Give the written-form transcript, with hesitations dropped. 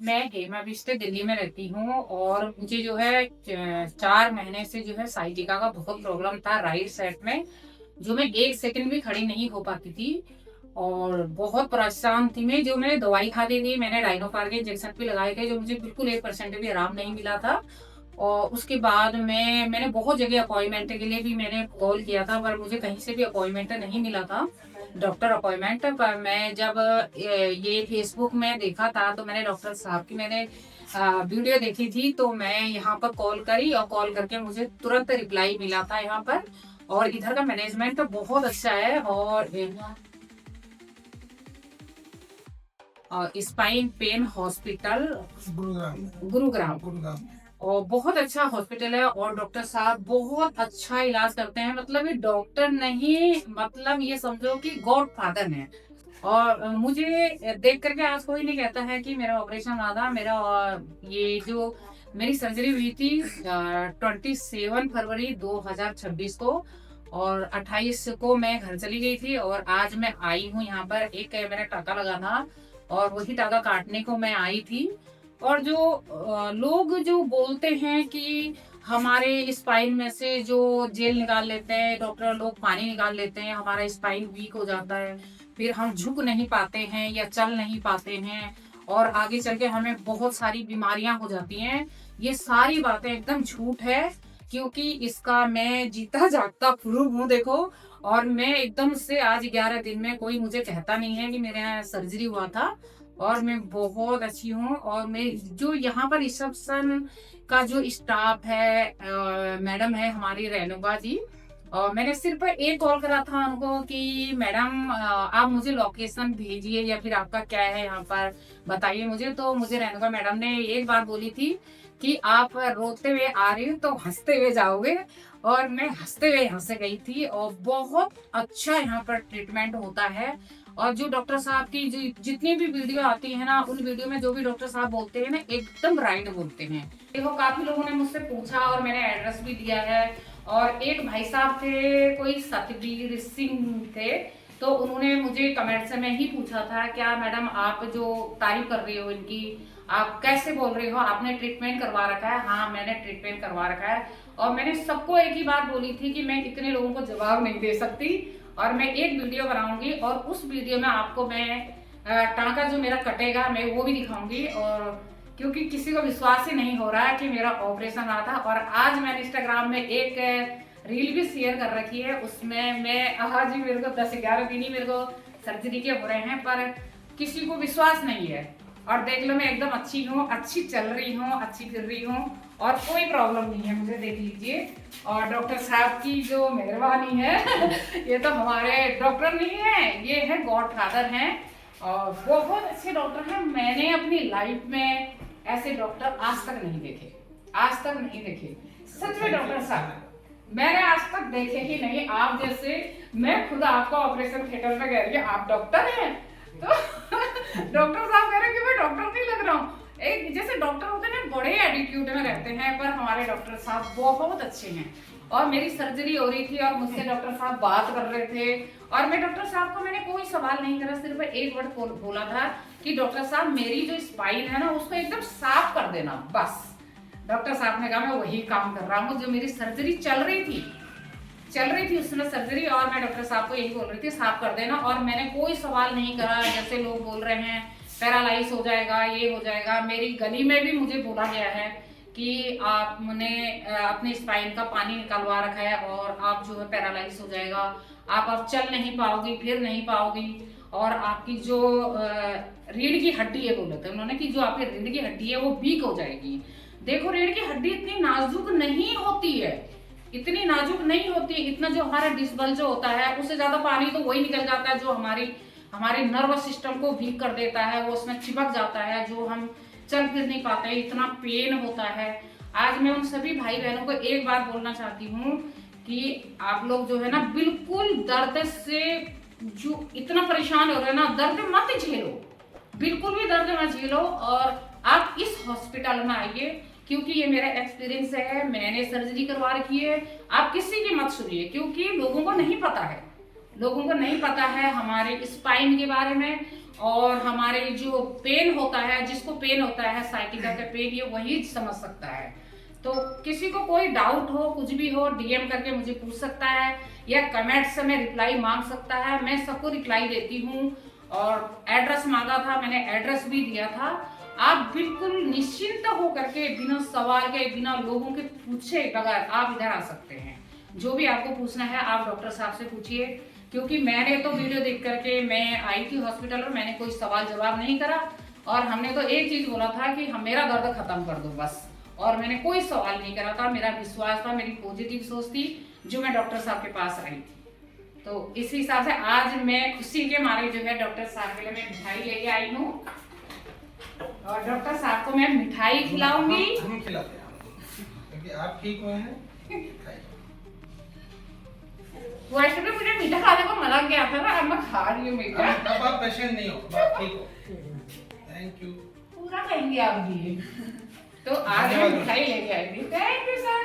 मैं हेमा बिष्ट दिल्ली में रहती हूँ और मुझे जो है 4 महीने से जो है साइटिका का बहुत प्रॉब्लम था राइट साइड में। जो मैं 1 सेकंड भी खड़ी नहीं हो पाती थी और बहुत परेशान थी मैं। जो मैंने दवाई खाती थी, मैंने राइनोफार के इंजेक्शन भी लगाए थे, जो मुझे बिल्कुल 1% भी आराम नहीं मिला था। और उसके बाद मैंने बहुत जगह अपॉइंटमेंट के लिए भी मैंने कॉल किया था, पर मुझे कहीं से भी अपॉइंटमेंट नहीं मिला था, डॉक्टर अपॉइंटमेंट। पर मैं जब ये फेसबुक में देखा था तो मैंने डॉक्टर साहब की मैंने वीडियो देखी थी, तो मैं यहाँ पर कॉल करी और कॉल करके मुझे तुरंत रिप्लाई मिला था यहाँ पर। और इधर का मैनेजमेंट तो बहुत अच्छा है। और spine pain hospital Gurugram Gurugram Gurugram और बहुत अच्छा हॉस्पिटल है। और डॉक्टर साहब बहुत अच्छा इलाज करते हैं, मतलब ये डॉक्टर नहीं, मतलब ये समझो कि गॉड फादर है। और मुझे देख करके आज कोई नहीं कहता है कि मेरा ऑपरेशन हुआ था। मेरा ये जो मेरी सर्जरी हुई थी 27 फरवरी 2026 को, और 28 को मैं घर चली गई थी और आज मैं आई हूँ यहाँ पर। एक मेरा टाका लगा था और वही टाका काटने को मैं आई थी। और जो लोग जो बोलते हैं कि हमारे स्पाइन में से जो जेल निकाल लेते हैं डॉक्टर लोग, पानी निकाल लेते हैं, हमारा स्पाइन वीक हो जाता है, फिर हम झुक नहीं पाते हैं या चल नहीं पाते हैं और आगे चल के हमें बहुत सारी बीमारियां हो जाती हैं। ये सारी बातें एकदम झूठ है, क्योंकि इसका मैं जीता जागता प्रूफ हूँ, देखो। और मैं एकदम से आज 11 दिन में कोई मुझे कहता नहीं है कि मेरे यहाँ सर्जरी हुआ था। और मैं बहुत अच्छी हूँ। और मैं जो यहाँ पर रिसेप्शन का जो स्टाफ है, मैडम है हमारी रेणुका जी, और मैंने सिर्फ एक कॉल करा था उनको कि मैडम आप मुझे लोकेशन भेजिए या फिर आपका क्या है यहाँ पर बताइए मुझे। तो मुझे रेणुका मैडम ने एक बार बोली थी कि आप रोते हुए आ रही हो तो हंसते हुए जाओगे। और मैं हंसते हुए यहाँ से गई थी और बहुत अच्छा यहाँ पर ट्रीटमेंट होता है। और जो डॉक्टर साहब की जितनी भी वीडियो आती है ना, उन वीडियो में जो भी डॉक्टर साहब बोलते हैं ना, एकदम राइट बोलते हैं। देखो काफी लोगों ने मुझसे पूछा और मैंने एड्रेस भी दिया है। और एक भाई साहब थे, कोई सतबीर सिंह थे, तो उन्होंने मुझे कमेंट्स में ही पूछा था, क्या मैडम आप जो तारीफ कर रही हो इनकी, आप कैसे बोल रही हो, आपने ट्रीटमेंट करवा रखा है? हाँ, मैंने ट्रीटमेंट करवा रखा है। और मैंने सबको एक ही बात बोली थी कि मैं इतने लोगों को जवाब नहीं दे सकती, और मैं एक वीडियो बनाऊंगी और उस वीडियो में आपको मैं टांका जो मेरा कटेगा मैं वो भी दिखाऊंगी। और क्योंकि किसी को विश्वास ही नहीं हो रहा है कि मेरा ऑपरेशन हुआ था। और आज मैंने इंस्टाग्राम में एक रील भी शेयर कर रखी है, उसमें मैं आज ही मेरे को 10-11 दिन ही मेरे को सर्जरी के हो रहे हैं, पर किसी को विश्वास नहीं है। और देख लो मैं एकदम अच्छी हूँ, अच्छी चल रही हूँ, अच्छी फिर रही हूँ और कोई प्रॉब्लम नहीं है मुझे, देख लीजिए। और डॉक्टर साहब की जो मेहरबानी है ये तो हमारे डॉक्टर नहीं है, ये है गॉड फादर हैं और बहुत अच्छे डॉक्टर हैं। मैंने अपनी लाइफ में ऐसे डॉक्टर आज तक नहीं देखे, आज तक नहीं देखे, सच में डॉक्टर साहब मैंने आज तक देखे ही नहीं आप जैसे। मैं खुद आपको ऑपरेशन थिएटर में कह रही हूँ, आप डॉक्टर हैं? तो डॉक्टर साहब कह रहे हैं कि मैं डॉक्टर नहीं लग रहा हूँ। एक जैसे डॉक्टर होते हैं ना, बड़े एटीट्यूड में रहते हैं, पर हमारे डॉक्टर साहब बहुत अच्छे हैं। और मेरी सर्जरी हो रही थी और मुझसे डॉक्टर साहब बात कर रहे थे, और मैं डॉक्टर साहब को मैंने कोई सवाल नहीं करा, सिर्फ एक वर्ड बोला था कि डॉक्टर साहब मेरी जो स्पाइन है ना उसको एकदम साफ कर देना, बस। डॉक्टर साहब ने कहा मैं वही काम कर रहा हूँ। जो मेरी सर्जरी चल रही थी उसमें सर्जरी, और मैं डॉक्टर साहब को यही बोल रही थी साफ कर देना। और मैंने कोई सवाल नहीं करा, जैसे लोग बोल रहे हैं पैरालाइज हो जाएगा, ये हो जाएगा। मेरी गली में भी मुझे बोला गया है कि आपने अपने स्पाइन का पानी निकलवा रखा है और आप जो है पैरालाइज हो जाएगा, आप अब चल नहीं पाओगी, फिर नहीं पाओगी, और आपकी जो रीढ़ की हड्डी है, बोले थे उन्होंने कि जो आपकी रीढ़ की हड्डी है वो वीक हो जाएगी। देखो रीढ़ की हड्डी इतनी नाजुक नहीं होती है, इतनी नाजुक नहीं होती। इतना जो हमारा डिस्बल जो होता है उससे ज्यादा पानी तो वही निकल जाता है जो हमारे नर्वस सिस्टम को वीक कर देता है, वो उसमें चिपक जाता है, जो हम चल फिर नहीं पाते, इतना पेन होता है। आज मैं उन सभी भाई बहनों को एक बात बोलना चाहती हूँ कि आप लोग जो है ना बिल्कुल दर्द से जो इतना परेशान हो रहे हैं ना, दर्द मत झेलो, बिल्कुल भी दर्द मत झेलो। और आप इस हॉस्पिटल में आइए, क्योंकि ये मेरा एक्सपीरियंस है, मैंने सर्जरी करवा रखी है। आप किसी की मत सुनिए, क्योंकि लोगों को नहीं पता है, लोगों को नहीं पता है हमारे स्पाइन के बारे में, और हमारे जो पेन होता है, जिसको पेन होता है साइटिका का पेन, ये वही समझ सकता है। तो किसी को कोई डाउट हो, कुछ भी हो, डीएम करके मुझे पूछ सकता है या कमेंट्स में रिप्लाई मांग सकता है, मैं सबको रिप्लाई देती हूँ। और एड्रेस मांगा था, मैंने एड्रेस भी दिया था। आप बिल्कुल निश्चिंत हो करके बिना सवाल के, बिना लोगों के पूछे बगैर आप इधर आ सकते हैं। जो भी आपको पूछना है आप डॉक्टर साहब से पूछिए, क्योंकि मैंने तो वीडियो देख करके मैं आई थी हॉस्पिटल और मैंने कोई सवाल जवाब नहीं करा, और हमने तो एक चीज बोला था कि हम मेरा दर्द खत्म कर दो बस, और मैंने कोई सवाल नहीं करा था। मेरा विश्वास था, मेरी पॉजिटिव सोच थी, जो मैं डॉक्टर साहब के पास आई थी। तो इस हिसाब से आज मैं खुशी के मारे जो है डॉक्टर साहब के लिए मैं मिठाई लेके आई हूँ, और डॉक्टर साहब को मैं मिठाई खिलाऊंगी। हम खिलाते हैं क्योंकि आप ठीक हुए हैं। वैसे भी मुझे मीठा खाने को मना गया था ना, अब मैं खा रही हूँ मीठा। अब आप पेशेंट नहीं हो, आप ठीक हो। Thank you. पूरा खाएंगे आप भी। तो आज मैं मिठाई लेके आई थी। Thank you sir.